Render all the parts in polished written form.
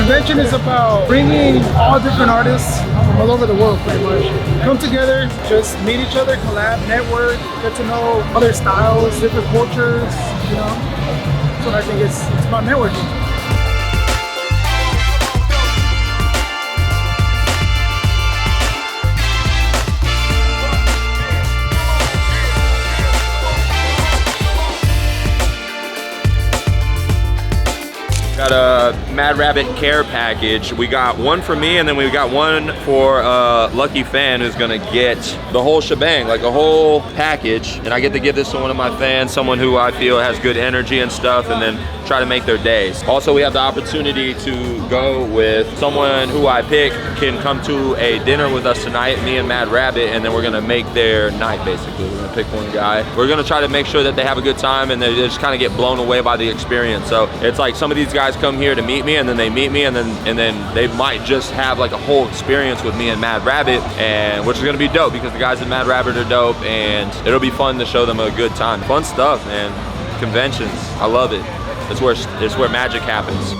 convention is about bringing all different artists from all over the world, pretty much. Come together, just meet each other, collab, network, get to know other styles, different cultures, you know. That's what I think it's about networking. Got a Mad Rabbit care package. We got one for me, and then we got one for a lucky fan who's gonna get the whole shebang, like a whole package. And I get to give this to one of my fans, someone who I feel has good energy and stuff, and then try to make their days. Also, we have the opportunity to go with someone who I pick can come to a dinner with us tonight, me and Mad Rabbit, and then we're gonna make their night, basically. We're gonna pick one guy. We're gonna try to make sure that they have a good time and they just kind of get blown away by the experience. So it's like some of these guys come here to meet me, and then they meet me, and then they might just have like a whole experience with me and Mad Rabbit, and which is gonna be dope because the guys at Mad Rabbit are dope, and it'll be fun to show them a good time. Fun stuff, man. Conventions, I love it. It's where magic happens.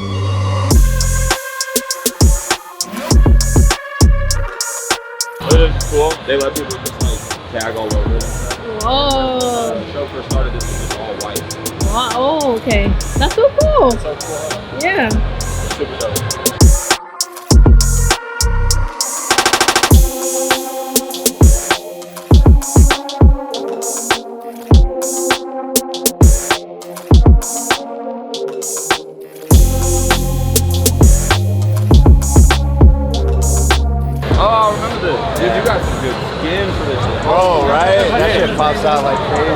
It's cool. They let people just like tag all over it. Whoa. When the show first started, this was just all white. Wow. Oh, okay. That's so cool. That's so cool. Yeah. It's super dope. Dude, you got some good skin for this shit. Bro, right? That shit pops out like crazy.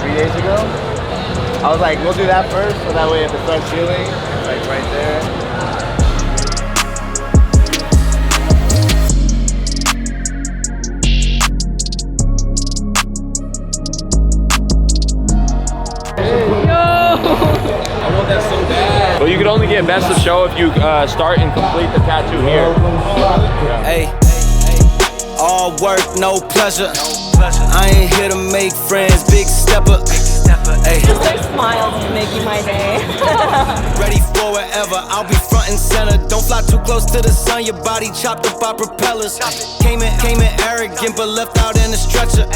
3 days ago. I was like, we'll do that first, so that way if it starts healing, it's like right there. I want that so bad. But you could only get best of show if you start and complete the tattoo here. Hey, all work, no pleasure. I ain't here to make friends, big stepper. Hey, just their smiles making my day. ready for whatever, I'll be front and center. Don't fly too close to the sun, your body chopped up by propellers. Came in arrogant, but left out in the stretcher.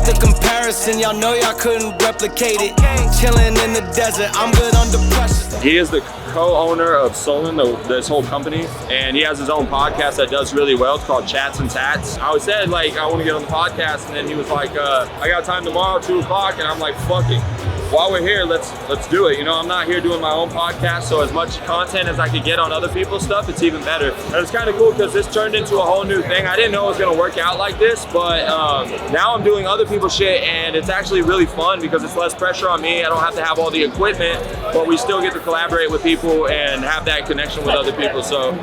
The comparison, y'all know y'all couldn't replicate it. Chilling in the desert, I'm good under pressure. He is the co-owner of Solon, this whole company, and he has his own podcast that does really well. It's called Chats and Tats. I was said like I want to get on the podcast, and then he was like, I got time tomorrow, 2 o'clock, and I'm like, fuck it. While we're here, let's do it. You know, I'm not here doing my own podcast, so as much content as I could get on other people's stuff, it's even better. And it's kind of cool because this turned into a whole new thing. I didn't know it was gonna work out like this, but now I'm doing other people's shit, and it's actually really fun because it's less pressure on me. I don't have to have all the equipment, but we still get to collaborate with people and have that connection with other people. So,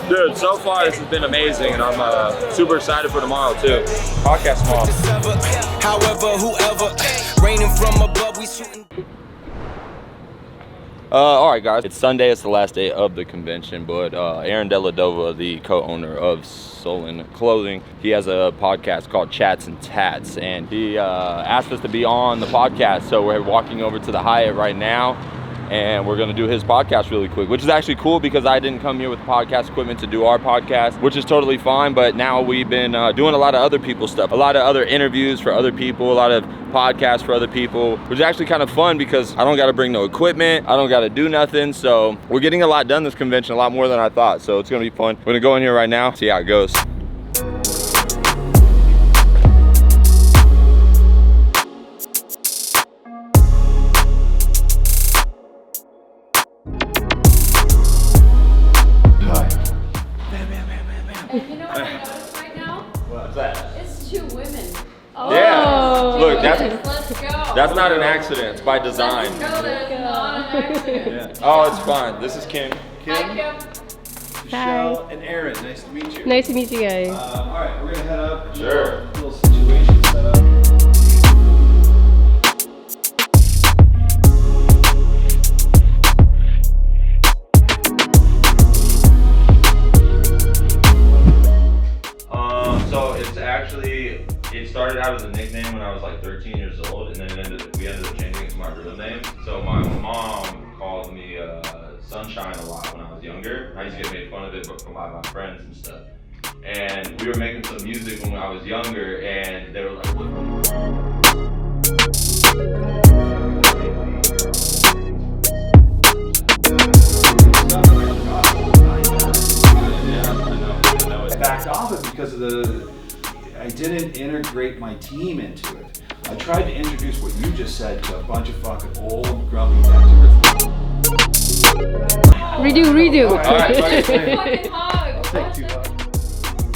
dude, so far this has been amazing, and I'm super excited for tomorrow too. Podcast tomorrow. However, whoever, raining from above, we shooting. All right, guys. It's Sunday. It's the last day of the convention, but Aaron Deladova, the co-owner of Solon Clothing, he has a podcast called Chats and Tats, and he asked us to be on the podcast, so we're walking over to the Hyatt right now, and we're going to do his podcast really quick, which is actually cool because I didn't come here with podcast equipment to do our podcast, which is totally fine, but now we've been doing a lot of other people's stuff, a lot of other interviews for other people, a lot of podcasts for other people, which is actually kind of fun because I don't got to bring no equipment, I don't got to do nothing, so we're getting a lot done this convention, a lot more than I thought, so it's going to be fun. We're going to go in here right now, see how it goes. And you know what I noticed right now? What's that? It's 2 women. Oh. Yeah. Look, Let's go. that's not an accident. It's by design. Let's go. That's not an accident. Oh, it's fine. This is Kim. Hi, Kim. Michelle and Aaron, nice to meet you. Nice to meet you guys. All right, we're gonna head up. Sure. Little situation set up. So it's actually, it started out as a nickname when I was like 13 years old, and then we ended up changing it to my real name. So my mom called me sunshine a lot when I was younger. I used to get made fun of it from my friends and stuff. And we were making some music when I was younger, and they were like, what? I backed off it because of I didn't integrate my team into it. I tried to introduce what you just said to a bunch of fucking old grumpy veterans. Redo. All right. Fucking hug.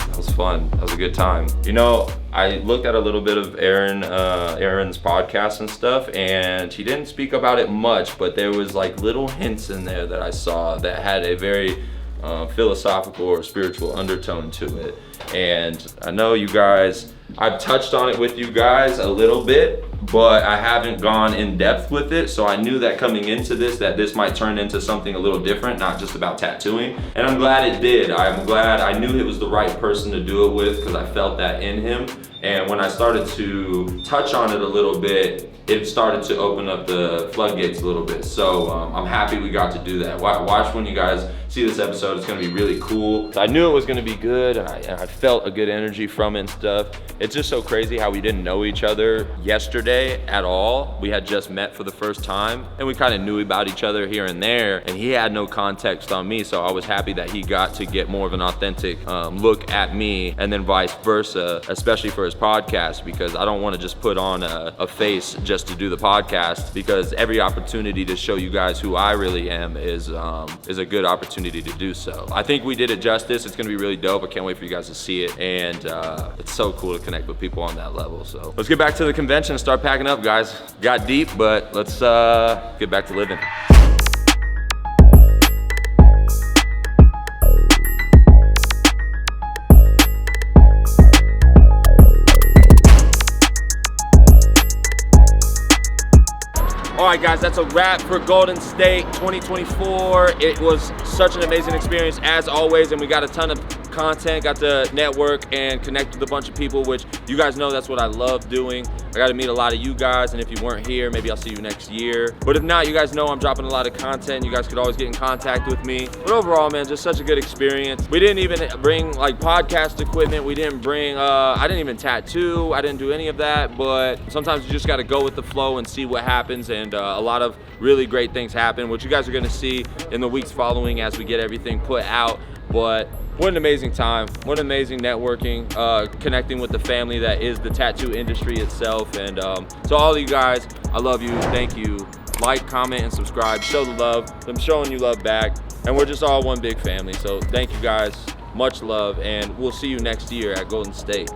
That was fun. That was a good time. You know, I looked at a little bit of Aaron's podcast and stuff, and he didn't speak about it much, but there was like little hints in there that I saw that had a very philosophical or spiritual undertone to it. And I know you guys, I've touched on it with you guys a little bit, but I haven't gone in depth with it. So I knew that coming into this, that this might turn into something a little different, not just about tattooing. And I'm glad it did. I'm glad I knew it was the right person to do it with, because I felt that in him. And when I started to touch on it a little bit, it started to open up the floodgates a little bit. So I'm happy we got to do that. Watch when you guys see this episode. It's gonna be really cool. I knew it was gonna be good, and I felt a good energy from it and stuff. It's just so crazy how we didn't know each other yesterday at all. We had just met for the first time, and we kind of knew about each other here and there, and he had no context on me, so I was happy that he got to get more of an authentic look at me, and then vice versa, especially for his podcast, because I don't want to just put on a face just to do the podcast, because every opportunity to show you guys who I really am is a good opportunity to do so. I think we did it justice. It's gonna be really dope. I can't wait for you guys to see it, and it's so cool to connect with people on that level. So let's get back to the convention and start packing up, guys. Got deep, but let's get back to living. All right, guys, that's a wrap for Golden State 2024. It was such an amazing experience as always, and we got a ton of content, got to network and connect with a bunch of people, which you guys know that's what I love doing. I got to meet a lot of you guys, and if you weren't here, maybe I'll see you next year. But if not, you guys know I'm dropping a lot of content. You guys could always get in contact with me. But overall, man, just such a good experience. We didn't even bring like podcast equipment. We didn't bring, I didn't even tattoo. I didn't do any of that, but sometimes you just got to go with the flow and see what happens, and a lot of really great things happen, which you guys are going to see in the weeks following as we get everything put out. But what an amazing time, what an amazing networking, connecting with the family that is the tattoo industry itself. And to all of you guys, I love you, thank you. Like, comment, and subscribe, show the love. I'm showing you love back, and we're just all one big family. So thank you guys, much love, and we'll see you next year at Golden State.